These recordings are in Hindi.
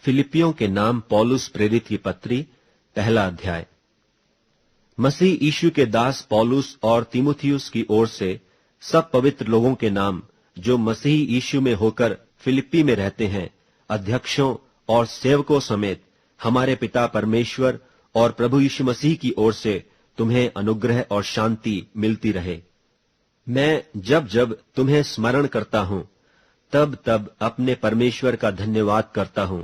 फिलिपियों के नाम पौलुस प्रेरित की पत्री, पहला अध्याय। मसीह यीशु के दास पौलुस और तीमुथियुस की ओर से सब पवित्र लोगों के नाम जो मसीह यीशु में होकर फिलिप्पी में रहते हैं, अध्यक्षों और सेवकों समेत हमारे पिता परमेश्वर और प्रभु यीशु मसीह की ओर से तुम्हें अनुग्रह और शांति मिलती रहे। मैं जब जब तुम्हें स्मरण करता हूं, तब तब अपने परमेश्वर का धन्यवाद करता हूं,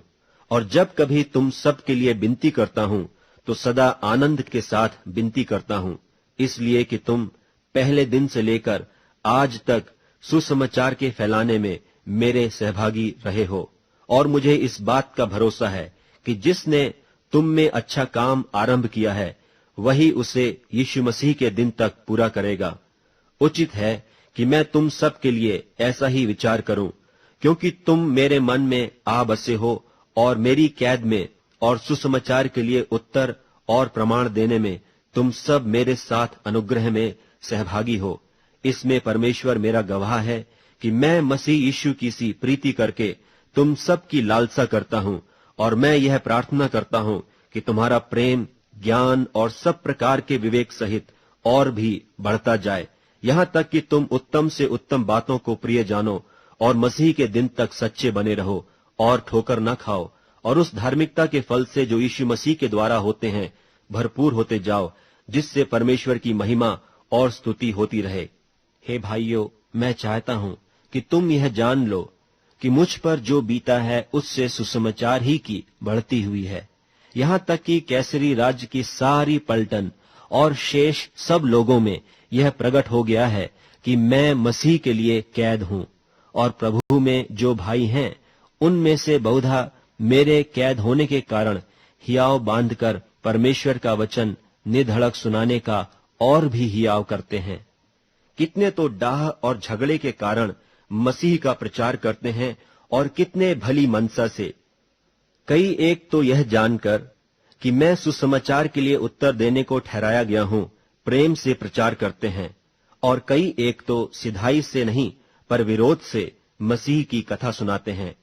और जब कभी तुम सब के लिए विनती करता हूं, तो सदा आनंद के साथ विनती करता हूं, इसलिए कि तुम पहले दिन से लेकर आज तक सुसमाचार के फैलाने में मेरे सहभागी रहे हो। और मुझे इस बात का भरोसा है कि जिसने तुम में अच्छा काम आरंभ किया है, वही उसे यीशु मसीह के दिन तक पूरा करेगा। उचित है कि मैं तुम सब के लिए ऐसा ही विचार करूं, क्योंकि तुम मेरे मन में आ बसे हो और मेरी कैद में और सुसमाचार के लिए उत्तर और प्रमाण देने में तुम सब मेरे साथ अनुग्रह में सहभागी हो। इसमें परमेश्वर मेरा गवाह है कि मैं मसीह यीशु की सी प्रीति करके तुम सब की लालसा करता हूं, और मैं यह प्रार्थना करता हूं कि तुम्हारा प्रेम, ज्ञान और सब प्रकार के विवेक सहित और भी बढ़ता जाए, यहां तक कि तुम उत्तम से उत्तम बातों को प्रिय जानो और मसीह के दिन तक सच्चे बने रहो और ठोकर न खाओ, और उस धार्मिकता के फल से जो यीशु मसीह के द्वारा होते हैं भरपूर होते जाओ, जिससे परमेश्वर की महिमा और स्तुति होती रहे। हे भाइयों, मैं चाहता हूं कि तुम यह जान लो कि मुझ पर जो बीता है उससे सुसमाचार ही की बढ़ती हुई है। यहां तक कि कैसरी राज्य की सारी पलटन और शेष सब लोगों में यह प्रकट हो गया है कि मैं मसीह के लिए कैद हूं, और प्रभु में जो भाई हैं उनमें से बहुधा मेरे कैद होने के कारण हियाव बांधकर परमेश्वर का वचन निधड़क सुनाने का और भी हियाव करते हैं। कितने तो डाह और झगड़े के कारण मसीह का प्रचार करते हैं, और कितने भली मनसा से। कई एक तो यह जानकर कि मैं सुसमाचार के लिए उत्तर देने को ठहराया गया हूं, प्रेम से प्रचार करते हैं, और कई एक तो सिधाई से नहीं पर विरोध से मसीह की कथा सुनाते हैं,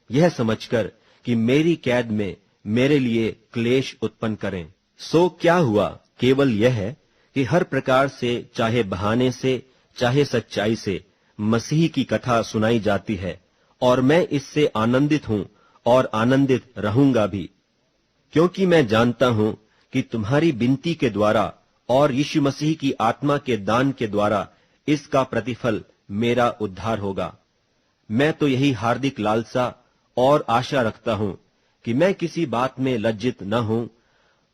यह समझकर कि मेरी कैद में मेरे लिए क्लेश उत्पन्न करें। सो क्या हुआ? केवल यह है कि हर प्रकार से, चाहे बहाने से चाहे सच्चाई से, मसीह की कथा सुनाई जाती है, और मैं इससे आनंदित हूं और आनंदित रहूंगा भी, क्योंकि मैं जानता हूं कि तुम्हारी विनती के द्वारा और यीशु मसीह की आत्मा के दान के द्वारा इसका प्रतिफल मेरा उद्धार होगा। मैं तो यही हार्दिक लालसा और आशा रखता हूं कि मैं किसी बात में लज्जित न हूं,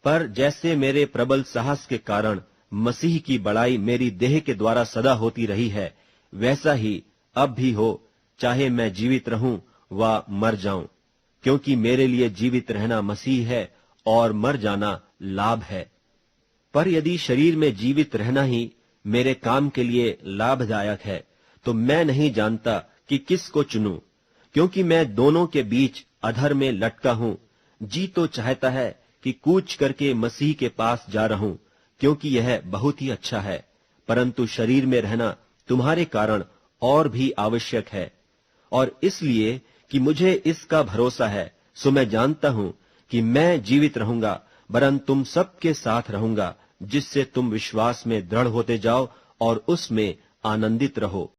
पर जैसे मेरे प्रबल साहस के कारण मसीह की बड़ाई मेरी देह के द्वारा सदा होती रही है, वैसा ही अब भी हो, चाहे मैं जीवित रहूं व मर जाऊं, क्योंकि मेरे लिए जीवित रहना मसीह है और मर जाना लाभ है। पर यदि शरीर में जीवित रहना ही मेरे काम के लिए लाभदायक है, तो मैं नहीं जानता कि किस को चुनूं, क्योंकि मैं दोनों के बीच अधर में लटका हूं। जी तो चाहता है कि कूच करके मसीह के पास जा रहूं, क्योंकि यह बहुत ही अच्छा है, परंतु शरीर में रहना तुम्हारे कारण और भी आवश्यक है। और इसलिए कि मुझे इसका भरोसा है, सो मैं जानता हूं कि मैं जीवित रहूंगा, वरन तुम सबके साथ रहूंगा, जिससे तुम विश्वास में दृढ़ होते जाओ और उसमें आनंदित रहो।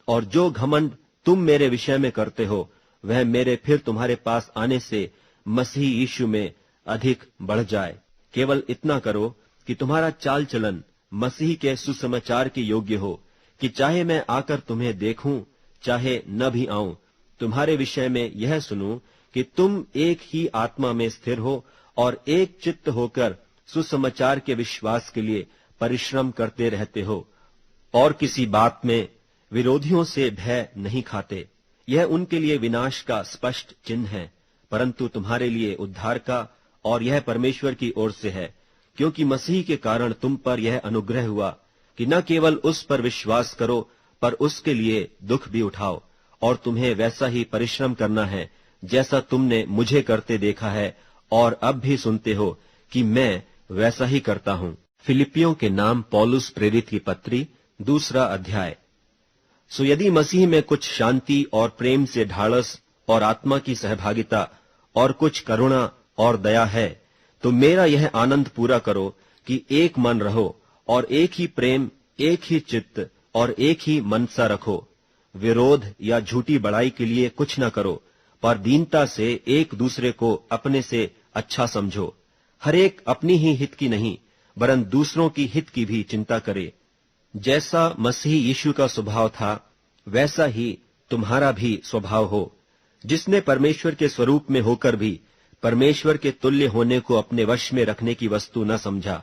और जो घमंड तुम मेरे विषय में करते हो, वह मेरे फिर तुम्हारे पास आने से मसीह यीशु में अधिक बढ़ जाए। केवल इतना करो कि तुम्हारा चाल चलन मसीह के सुसमाचार के योग्य हो, कि चाहे मैं आकर तुम्हें देखूं चाहे न भी आऊं, तुम्हारे विषय में यह सुनूं कि तुम एक ही आत्मा में स्थिर हो और एक चित्त होकर सुसमाचार के विश्वास के लिए परिश्रम करते रहते हो, और किसी बात में विरोधियों से भय नहीं खाते। यह उनके लिए विनाश का स्पष्ट चिन्ह है, परंतु तुम्हारे लिए उद्धार का, और यह परमेश्वर की ओर से है, क्योंकि मसीह के कारण तुम पर यह अनुग्रह हुआ कि न केवल उस पर विश्वास करो, पर उसके लिए दुख भी उठाओ। और तुम्हें वैसा ही परिश्रम करना है जैसा तुमने मुझे करते देखा है, और अब भी सुनते हो कि मैं वैसा ही करता हूं। फिलिपियों के नाम पौलुस प्रेरित की पत्री, दूसरा अध्याय। सो यदि मसीह में कुछ शांति और प्रेम से ढाढ़स और आत्मा की सहभागिता और कुछ करुणा और दया है, तो मेरा यह आनंद पूरा करो कि एक मन रहो और एक ही प्रेम, एक ही चित्त और एक ही मनसा रखो। विरोध या झूठी बड़ाई के लिए कुछ न करो, पर दीनता से एक दूसरे को अपने से अच्छा समझो। हर एक अपनी ही हित की नहीं, वरन दूसरों की हित की भी चिंता करे। जैसा मसीह यीशु का स्वभाव था, वैसा ही तुम्हारा भी स्वभाव हो, जिसने परमेश्वर के स्वरूप में होकर भी परमेश्वर के तुल्य होने को अपने वश में रखने की वस्तु न समझा,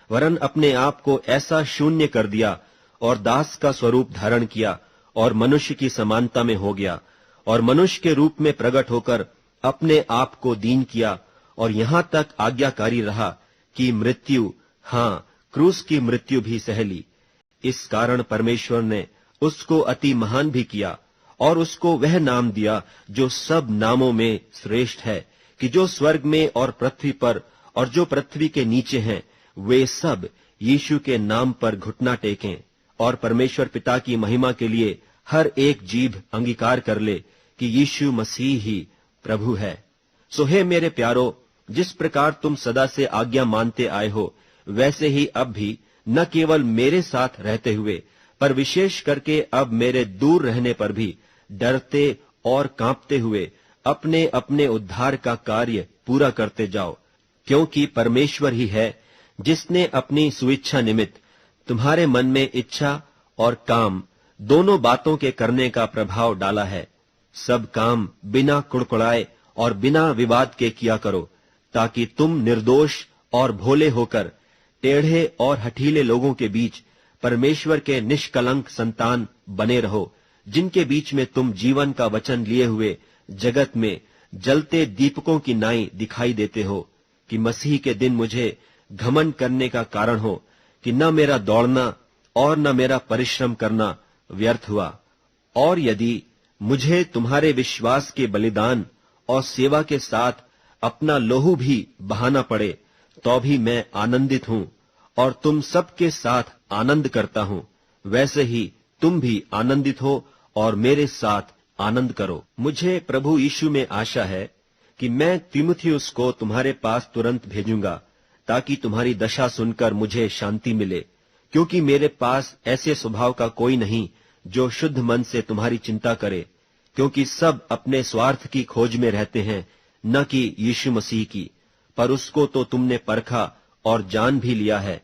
वरन अपने आप को ऐसा शून्य कर दिया और दास का स्वरूप धारण किया और मनुष्य की समानता में हो गया, और मनुष्य के रूप में प्रकट होकर अपने आप को दीन किया और यहां तक आज्ञाकारी रहा कि मृत्यु, हां, क्रूस की मृत्यु भी सह ली। इस कारण परमेश्वर ने उसको अति महान भी किया और उसको वह नाम दिया जो सब नामों में श्रेष्ठ है, कि जो स्वर्ग में और पृथ्वी पर और जो पृथ्वी के नीचे हैं, वे सब यीशु के नाम पर घुटना टेकें और परमेश्वर पिता की महिमा के लिए हर एक जीभ अंगीकार कर ले कि यीशु मसीह ही प्रभु है। सो हे मेरे प्यारो, जिस प्रकार तुम सदा से आज्ञा मानते आए हो, वैसे ही अब भी न केवल मेरे साथ रहते हुए, पर विशेष करके अब मेरे दूर रहने पर भी डरते और कांपते हुए अपने अपने उद्धार का कार्य पूरा करते जाओ, क्योंकि परमेश्वर ही है जिसने अपनी सुइच्छा निमित्त तुम्हारे मन में इच्छा और काम दोनों बातों के करने का प्रभाव डाला है। सब काम बिना कुड़कुड़ाए और बिना विवाद के किया करो, ताकि तुम निर्दोष और भोले होकर टेढ़े और हठीले लोगों के बीच परमेश्वर के निष्कलंक संतान बने रहो, जिनके बीच में तुम जीवन का वचन लिए हुए जगत में जलते दीपकों की नाई दिखाई देते हो, कि मसीह के दिन मुझे घमंड करने का कारण हो कि न मेरा दौड़ना और न मेरा परिश्रम करना व्यर्थ हुआ। और यदि मुझे तुम्हारे विश्वास के बलिदान और सेवा के साथ अपना लोहू भी बहाना पड़े, तो भी मैं आनंदित हूं और तुम सबके साथ आनंद करता हूं। वैसे ही तुम भी आनंदित हो और मेरे साथ आनंद करो। मुझे प्रभु यीशु में आशा है कि मैं तीमुथियुस को तुम्हारे पास तुरंत भेजूंगा, ताकि तुम्हारी दशा सुनकर मुझे शांति मिले, क्योंकि मेरे पास ऐसे स्वभाव का कोई नहीं जो शुद्ध मन से तुम्हारी चिंता करे, क्योंकि सब अपने स्वार्थ की खोज में रहते हैं, न कि यीशु मसीह की। पर उसको तो तुमने परखा और जान भी लिया है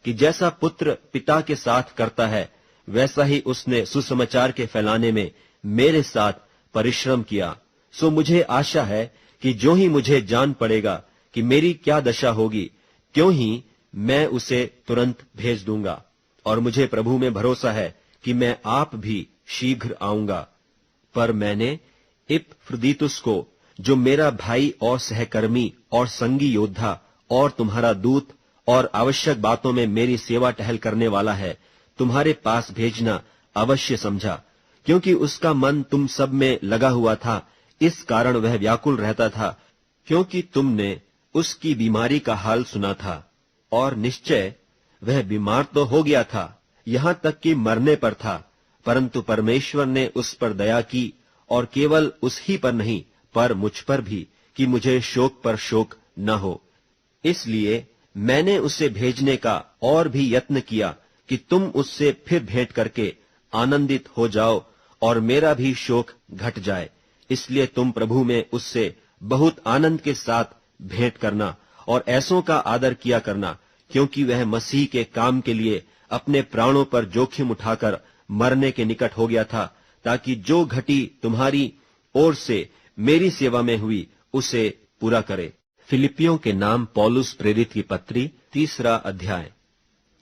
कि जैसा पुत्र पिता के साथ करता है, वैसा ही उसने सुसमाचार के फैलाने में मेरे साथ परिश्रम किया। सो मुझे आशा है कि जो ही मुझे जान पड़ेगा कि मेरी क्या दशा होगी, त्यों ही मैं उसे तुरंत भेज दूंगा। और मुझे प्रभु में भरोसा है कि मैं आप भी शीघ्र आऊंगा। पर मैंने इपफ्रुदीतुस को, जो मेरा भाई और सहकर्मी और संगी योद्धा और तुम्हारा दूत और आवश्यक बातों में मेरी सेवा टहल करने वाला है, तुम्हारे पास भेजना अवश्य समझा, क्योंकि उसका मन तुम सब में लगा हुआ था। इस कारण वह व्याकुल रहता था, क्योंकि तुमने उसकी बीमारी का हाल सुना था। और निश्चय वह बीमार तो हो गया था, यहां तक कि मरने पर था, परंतु परमेश्वर ने उस पर दया की, और केवल उस ही पर नहीं, पर मुझ पर भी, कि मुझे शोक पर शोक न हो। इसलिए मैंने उसे भेजने का और भी यत्न किया कि तुम उससे फिर भेंट करके आनंदित हो जाओ और मेरा भी शोक घट जाए। इसलिए तुम प्रभु में उससे बहुत आनंद के साथ भेंट करना और ऐसों का आदर किया करना, क्योंकि वह मसीह के काम के लिए अपने प्राणों पर जोखिम उठाकर मरने के निकट हो गया था, ताकि जो घटी तुम्हारी ओर से मेरी सेवा में हुई उसे पूरा करे। फिलिपियों के नाम पौलुस प्रेरित की पत्री, 3 अध्याय।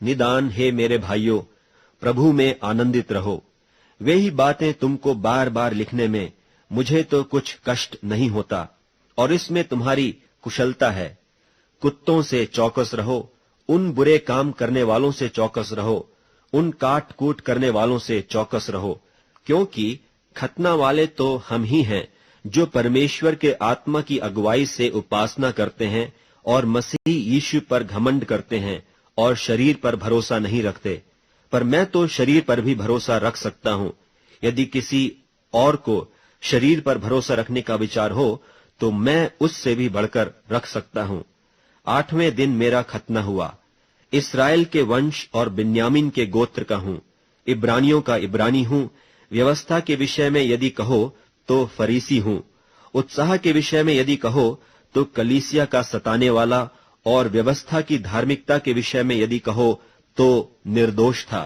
निदान हे मेरे भाइयों, प्रभु में आनंदित रहो। वे ही बातें तुमको बार बार लिखने में मुझे तो कुछ कष्ट नहीं होता, और इसमें तुम्हारी कुशलता है। कुत्तों से चौकस रहो, उन बुरे काम करने वालों से चौकस रहो, उन काट कूट करने वालों से चौकस रहो, क्योंकि खतना वाले तो हम ही हैं, जो परमेश्वर के आत्मा की अगुवाई से उपासना करते हैं और मसीह यीशु पर घमंड करते हैं और शरीर पर भरोसा नहीं रखते। पर मैं तो शरीर पर भी भरोसा रख सकता हूं। यदि किसी और को शरीर पर भरोसा रखने का विचार हो, तो मैं उससे भी बढ़कर रख सकता हूं। 8वें दिन मेरा खतना हुआ। इस्राएल के वंश और बिन्यामीन के गोत्र का हूं, इब्रानियों का इब्रानी हूं। व्यवस्था के विषय में यदि कहो तो फरीसी हूं, उत्साह के विषय में यदि कहो तो कलीसिया का सताने वाला, और व्यवस्था की धार्मिकता के विषय में यदि कहो तो निर्दोष था।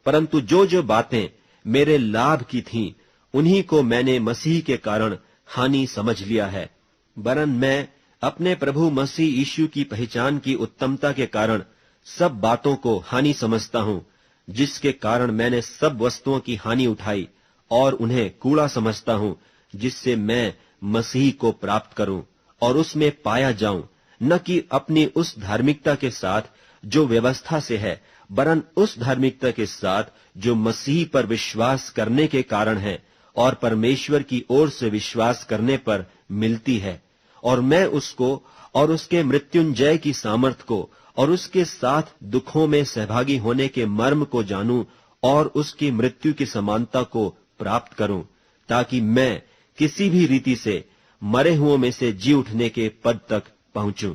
परंतु जो जो बातें मेरे लाभ की थीं, उन्हीं को मैंने मसीह के कारण हानि समझ लिया है। वरन मैं अपने प्रभु मसीह यीशु की पहचान की उत्तमता के कारण सब बातों को हानि समझता हूं, जिसके कारण मैंने सब वस्तुओं की हानि उठाई और उन्हें कूड़ा समझता हूं, जिससे मैं मसीह को प्राप्त करूं और उसमें पाया जाऊं, न कि अपनी उस धार्मिकता के साथ जो व्यवस्था से है, वरन उस धार्मिकता के साथ जो मसीह पर विश्वास करने के कारण है और परमेश्वर की ओर से विश्वास करने पर मिलती है। और मैं उसको और उसके मृत्युंजय की सामर्थ को और उसके साथ दुखों में सहभागी होने के मर्म को जानूं और उसकी मृत्यु की समानता को प्राप्त करूं, ताकि मैं किसी भी रीति से मरे हुओं में से जी उठने के पद तक पहुंचूं।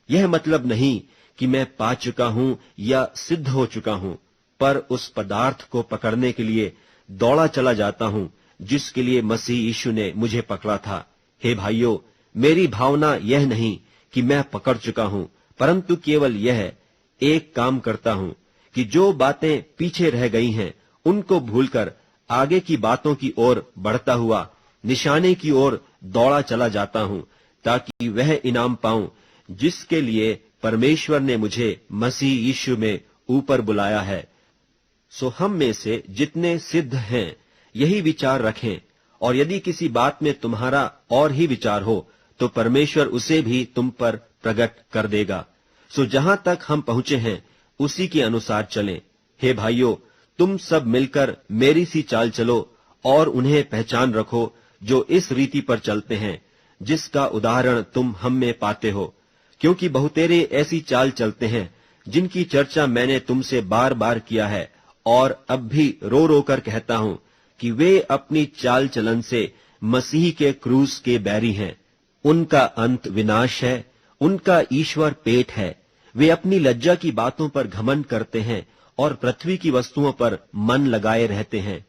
यह मतलब नहीं कि मैं पा चुका हूं या सिद्ध हो चुका हूं, पर उस पदार्थ को पकड़ने के लिए दौड़ा चला जाता हूं जिसके लिए मसीह यीशु ने मुझे पकड़ा था। हे भाइयों, मेरी भावना यह नहीं कि मैं पकड़ चुका हूं, परंतु केवल यह एक काम करता हूं कि जो बातें पीछे रह गई हैं उनको भूलकर आगे की बातों की ओर बढ़ता हुआ निशाने की ओर दौड़ा चला जाता हूं, ताकि वह इनाम पाऊं जिसके लिए परमेश्वर ने मुझे मसीह यीशु में ऊपर बुलाया है। सो हम में से जितने सिद्ध हैं यही विचार रखें, और यदि किसी बात में तुम्हारा और ही विचार हो तो परमेश्वर उसे भी तुम पर प्रकट कर देगा। सो जहां तक हम पहुंचे हैं उसी के अनुसार चलें। हे भाइयों, तुम सब मिलकर मेरी सी चाल चलो और उन्हें पहचान रखो जो इस रीति पर चलते हैं, जिसका उदाहरण तुम हम में पाते हो। क्योंकि बहुतेरे ऐसी चाल चलते हैं जिनकी चर्चा मैंने तुमसे बार बार किया है, और अब भी रो रो कर कहता हूं कि वे अपनी चाल चलन से मसीह के क्रूस के बैरी हैं। उनका अंत विनाश है, उनका ईश्वर पेट है। वे अपनी लज्जा की बातों पर घमंड करते हैं और पृथ्वी की वस्तुओं पर मन लगाए रहते हैं।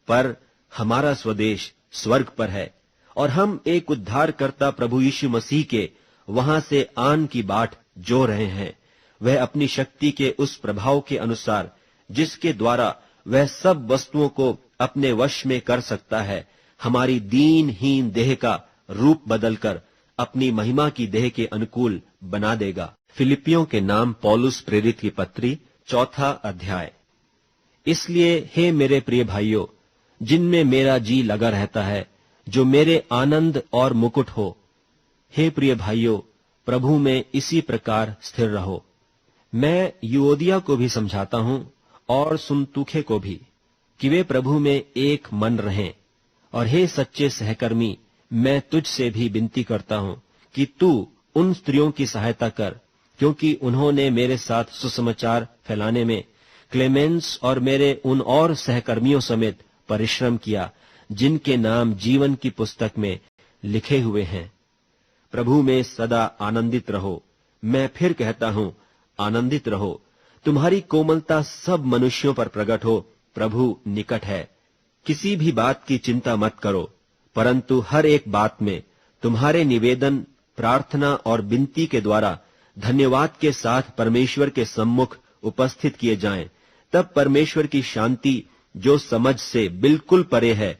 पर हमारा स्वदेश स्वर्ग पर है, और हम एक उद्धारकर्ता प्रभु यीशु मसीह के वहां से आन की बाट जो रहे हैं। वह अपनी शक्ति के उस प्रभाव के अनुसार जिसके द्वारा वह सब वस्तुओं को अपने वश में कर सकता है, हमारी दीनहीन देह का रूप बदलकर अपनी महिमा की देह के अनुकूल बना देगा। फिलिपियों के नाम पौलुस प्रेरित की पत्री, 4 अध्याय। इसलिए हे मेरे प्रिय भाइयों, जिनमें मेरा जी लगा रहता है, जो मेरे आनंद और मुकुट हो, हे प्रिय भाइयों, प्रभु में इसी प्रकार स्थिर रहो। मैं यूओदिया को भी समझाता हूं और सुन्तुखे को भी, कि वे प्रभु में एक मन रहें। और हे सच्चे सहकर्मी, मैं तुझसे भी विनती करता हूं कि तू उन स्त्रियों की सहायता कर, क्योंकि उन्होंने मेरे साथ सुसमाचार फैलाने में क्लेमेंस और मेरे उन और सहकर्मियों समेत परिश्रम किया, जिनके नाम जीवन की पुस्तक में लिखे हुए हैं। प्रभु में सदा आनंदित रहो। मैं फिर कहता हूं, आनंदित रहो। तुम्हारी कोमलता सब मनुष्यों पर प्रकट हो, प्रभु निकट है। किसी भी बात की चिंता मत करो, परंतु हर एक बात में तुम्हारे निवेदन, प्रार्थना और विनती के द्वारा धन्यवाद के साथ परमेश्वर के सम्मुख उपस्थित किए जाएं। तब परमेश्वर की शांति, जो समझ से बिल्कुल परे है,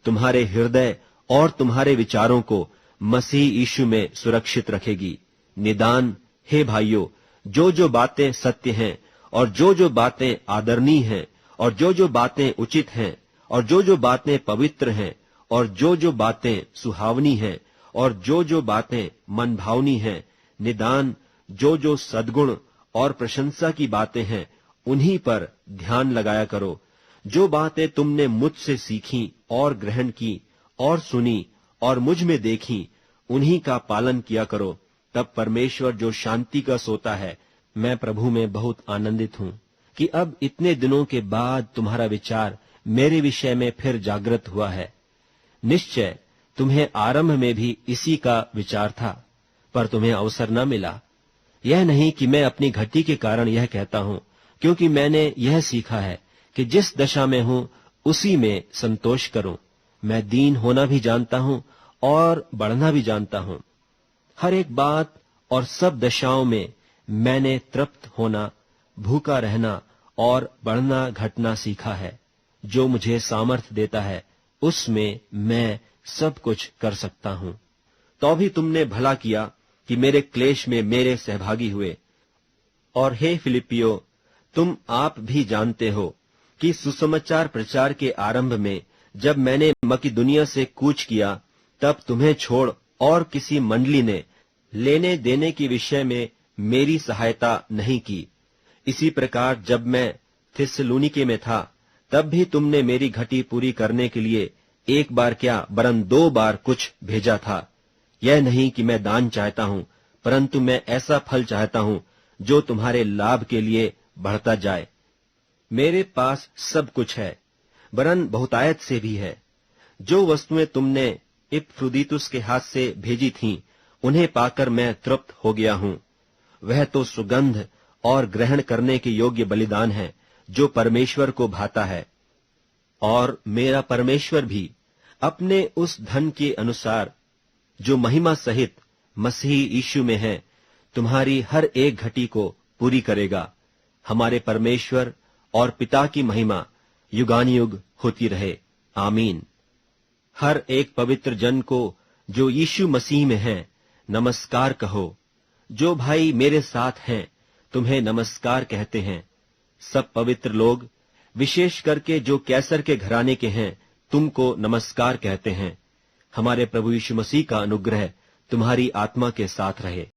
तुम्हारे हृदय और तुम्हारे विचारों को मसीह यीशु में सुरक्षित रखेगी। निदान हे भाइयों, जो जो बातें सत्य हैं और जो जो बातें आदरणीय हैं और जो जो बातें उचित हैं और जो जो बातें पवित्र हैं और जो जो बातें सुहावनी हैं और जो जो बातें मनभावनी हैं, निदान जो जो सद्गुण और प्रशंसा की बातें हैं, उन्हीं पर ध्यान लगाया करो। जो बातें तुमने मुझसे सीखी और ग्रहण की और सुनी और मुझ में देखी, उन्हीं का पालन किया करो। तब परमेश्वर जो शांति का सोता है, मैं प्रभु में बहुत आनंदित हूं कि अब इतने दिनों के बाद तुम्हारा विचार मेरे विषय में फिर जागृत हुआ है। निश्चय तुम्हें आरंभ में भी इसी का विचार था, पर तुम्हें अवसर न मिला। यह नहीं कि मैं अपनी घटी के कारण यह कहता हूं, क्योंकि मैंने यह सीखा है कि जिस दशा में हूं उसी में संतोष करूं। मैं दीन होना भी जानता हूं और बढ़ना भी जानता हूं। हर एक बात और सब दशाओं में मैंने तृप्त होना, भूखा रहना और बढ़ना घटना सीखा है। जो मुझे सामर्थ्य देता है उसमें मैं सब कुछ कर सकता हूं। तो भी तुमने भला किया कि मेरे क्लेश में मेरे सहभागी हुए। और हे फिलिपियो, तुम आप भी जानते हो कि सुसमाचार प्रचार के आरंभ में जब मैंने मकिदुनिया से कूच किया, तब तुम्हें छोड़ और किसी मंडली ने लेने देने के विषय में मेरी सहायता नहीं की। इसी प्रकार जब मैं थिस्सलुनीके में था, तब भी तुमने मेरी घटी पूरी करने के लिए एक बार क्या वरन 2 बार कुछ भेजा था। यह नहीं कि मैं दान चाहता हूं, परंतु मैं ऐसा फल चाहता हूं जो तुम्हारे लाभ के लिए बढ़ता जाए। मेरे पास सब कुछ है, वरन बहुतायत से भी है। जो वस्तुएं तुमने इपफ्रुदीतुस के हाथ से भेजी थीं, उन्हें पाकर मैं तृप्त हो गया हूं। वह तो सुगंध और ग्रहण करने के योग्य बलिदान है जो परमेश्वर को भाता है। और मेरा परमेश्वर भी अपने उस धन के अनुसार जो महिमा सहित मसीह यीशु में है, तुम्हारी हर एक घटी को पूरी करेगा। हमारे परमेश्वर और पिता की महिमा युगानुयुग होती रहे। आमीन। हर एक पवित्र जन को जो यीशु मसीह में है नमस्कार कहो। जो भाई मेरे साथ हैं तुम्हें नमस्कार कहते हैं। सब पवित्र लोग, विशेष करके जो कैसर के घराने के हैं, तुमको नमस्कार कहते हैं। हमारे प्रभु यीशु मसीह का अनुग्रह तुम्हारी आत्मा के साथ रहे।